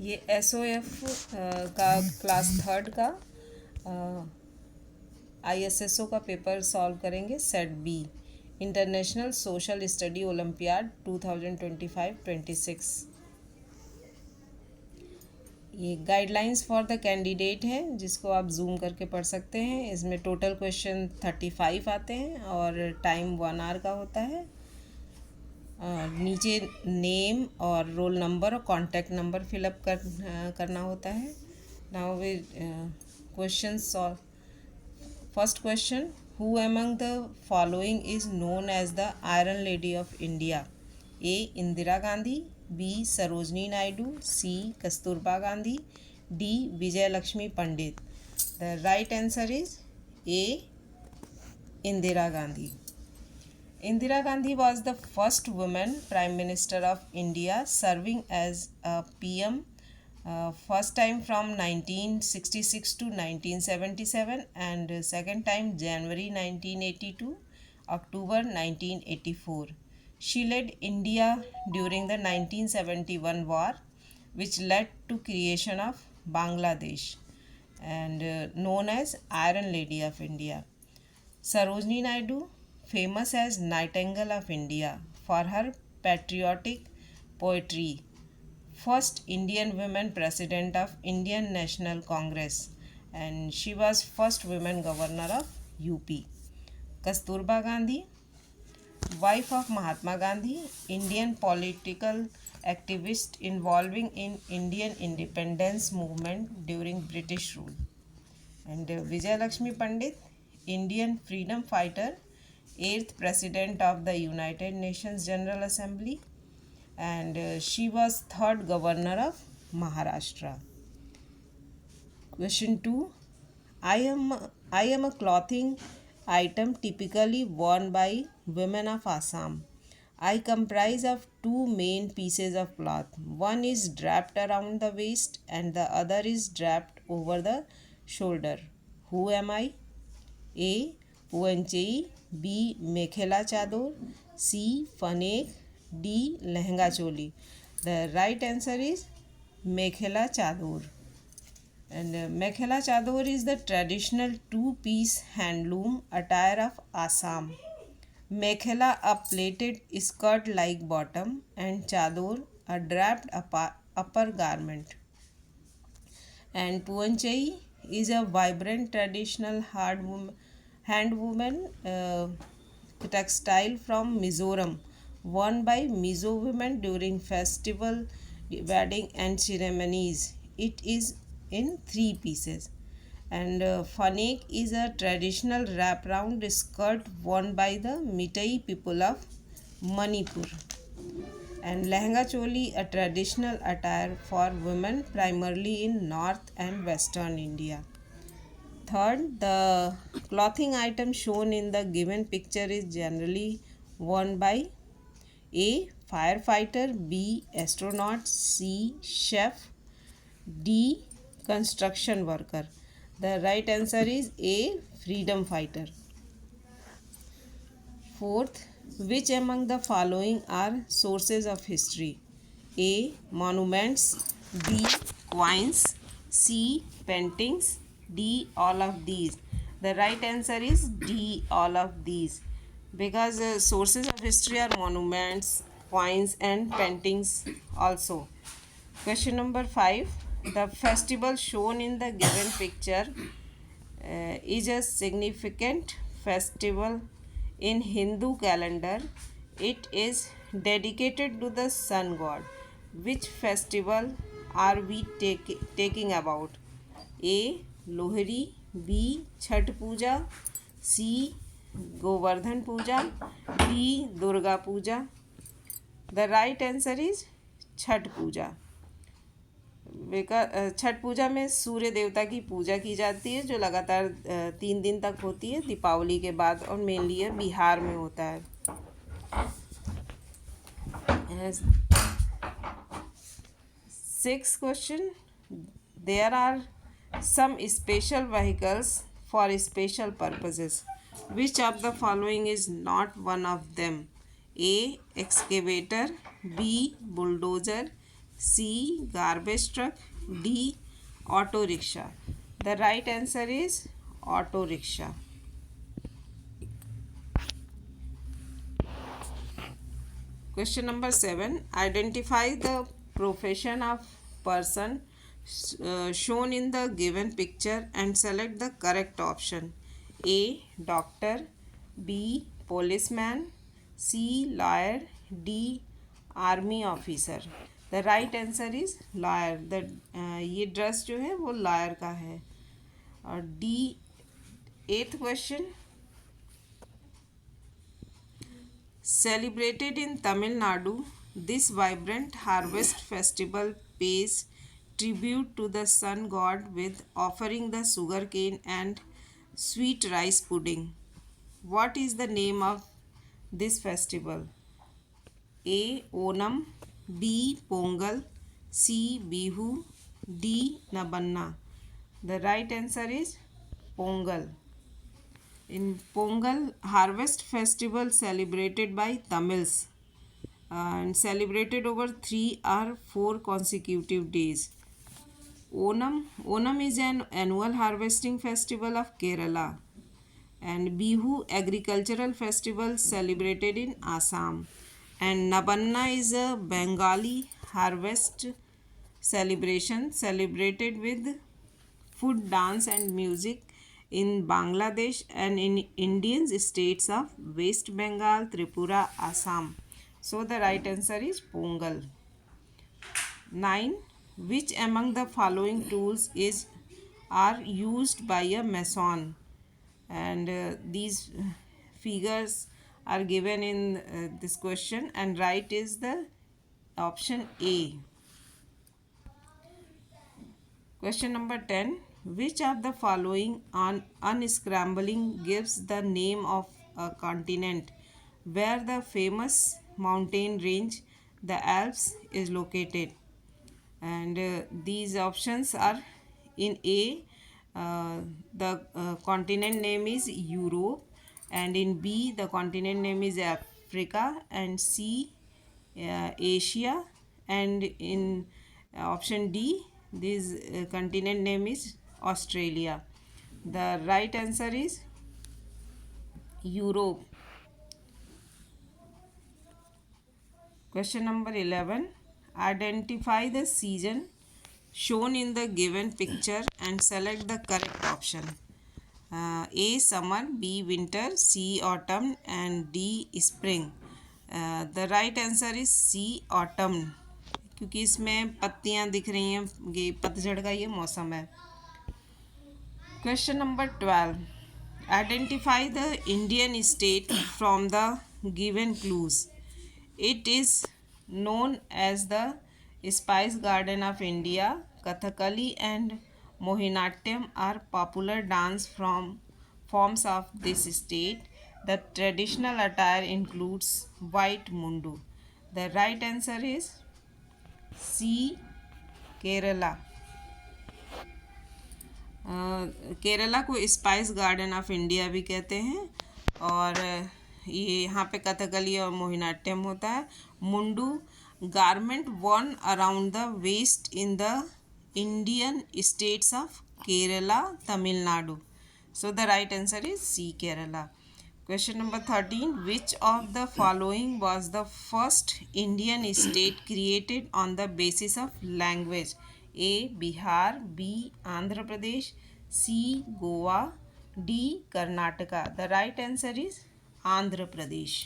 ये SOF का class third का ISSO का पेपर सॉल्व करेंगे। Set B, international social study olympiad 2025-26। ये गाइडलाइंस फॉर द कैंडिडेट है, जिसको आप जूम करके पढ़ सकते हैं। इसमें टोटल क्वेश्चन 35 आते हैं और टाइम 1 आवर का होता है। नीचे नेम और रोल नंबर और कॉन्टैक्ट नंबर फिलअप करना होता है। Now we question solve. First question, who among the following is known as the iron lady of India? A Indira Gandhi, B Sarojini Naidu, C Kasturba Gandhi, D Vijay Lakshmi Pandit. The right answer is A Indira Gandhi. Indira Gandhi was the first woman Prime Minister of India, serving as a PM first time from 1966 to 1977 and second time January 1980 to October 1984. She led India during the 1971 war, which led to creation of Bangladesh and known as Iron Lady of India. Sarojini Naidu, famous as Nightingale of India for her patriotic poetry, first Indian woman president of Indian National Congress, and she was first woman governor of UP. Kasturba Gandhi, wife of Mahatma Gandhi, Indian political activist involving in Indian independence movement during British rule. And Vijay Lakshmi Pandit, Indian freedom fighter, 8th President of the United Nations General Assembly, and she was 3rd Governor of Maharashtra. Question 2. I am a clothing item typically worn by women of Assam. I comprise of two main pieces of cloth. One is draped around the waist and the other is draped over the shoulder. Who am I? A. Puanchei, B. Mekhela Chador, C. Fanek, D. Lehenga Choli. The right answer is Mekhela Chador. And Mekhela Chador is the traditional two-piece handloom attire of Assam. Mekhela, a plaited skirt-like bottom, and Chador, a draped upper garment. And Puanchai is a vibrant traditional handwoven textile from Mizoram, worn by Mizo women during festival, wedding and ceremonies. It is in 3 pieces. And Fanek is a traditional wraparound skirt worn by the Mitai people of Manipur. And Lehenga Choli, a traditional attire for women primarily in North and Western India. Third, the clothing item shown in the given picture is generally worn by A. Firefighter, B. Astronaut, C. Chef, D. Construction worker. The right answer is A. Freedom fighter. Fourth, which among the following are sources of history? A. Monuments, B. Coins, C. Paintings, D. All of these. The right answer is D. All of these, because sources of history are monuments, coins and paintings also. Question number 5. The festival shown in the given picture is a significant festival in Hindu calendar. It is dedicated to the sun god. Which festival are we taking about? A. Lohri, B. Chhat Puja, C. Govardhan Puja, D. Durga Puja. The right answer is Chhath Puja. Chhath Puja में सूर्य देवता की पूजा की जाती है, जो लगातार 3 दिन तक होती है, दीपावली के बाद, और मेनली ये बिहार में होता है। 6th question. There are some special vehicles for special purposes. Which of the following is not one of them? A. Excavator, B. Bulldozer, C. Garbage truck. D. Auto rickshaw. The right answer is auto rickshaw. Question number 7. Identify the profession of person shown in the given picture and select the correct option. A. Doctor. B. Policeman. C. Lawyer. D. Army officer. The right answer is lawyer. ये dress जो है वो lawyer का है. और D. 8th question. Celebrated in Tamil Nadu, this vibrant harvest festival pays tribute to the sun god with offering the sugarcane and sweet rice pudding. What is the name of this festival? A. Onam. B. Pongal. C. Bihu. D. Nabanna. The right answer is Pongal. In Pongal, harvest festival celebrated by Tamils and celebrated over 3 or 4 consecutive days. Onam is an annual harvesting festival of Kerala, and Bihu agricultural festival celebrated in Assam, and Nabanna is a Bengali harvest celebration celebrated with food, dance and music in Bangladesh and in Indian states of West Bengal, Tripura, Assam. So the right answer is Pongal. 9. Which among the following tools are used by a mason? And these figures are given in this question, and right is the option A. Question number 10. Which of the following unscrambling gives the name of a continent where the famous mountain range, the Alps, is located? And these options are in A. The continent name is Europe, and in B the continent name is Africa, and C. Asia, and in option D this continent name is Australia. The right answer is Europe. Question number 11. Identify the season shown in the given picture and select the correct option. A. Summer. B. Winter. C. Autumn. And D. Spring. The right answer is C. Autumn, क्योंकि इसमें पत्तियां दिख रही हैं. ये पतझड़ का ये मौसम है. Question number 12. Identify the Indian state from the given clues. It is known as the Spice Garden of India. Kathakali and Mohiniyattam are popular dance forms of this state. The traditional attire includes white mundu. The right answer is C. Kerala. Kerala को spice garden of India भी कहते हैं, और ये यहाँ पे कथकली और मोहिनीअट्टम होता है. Mundu garment worn around the waist in the Indian states of Kerala, Tamil Nadu. So the right answer is C, Kerala. Question number 13. Which of the following was the first Indian state created on the basis of language? A. Bihar. B. Andhra Pradesh. C. Goa. D. Karnataka. The right answer is Andhra Pradesh.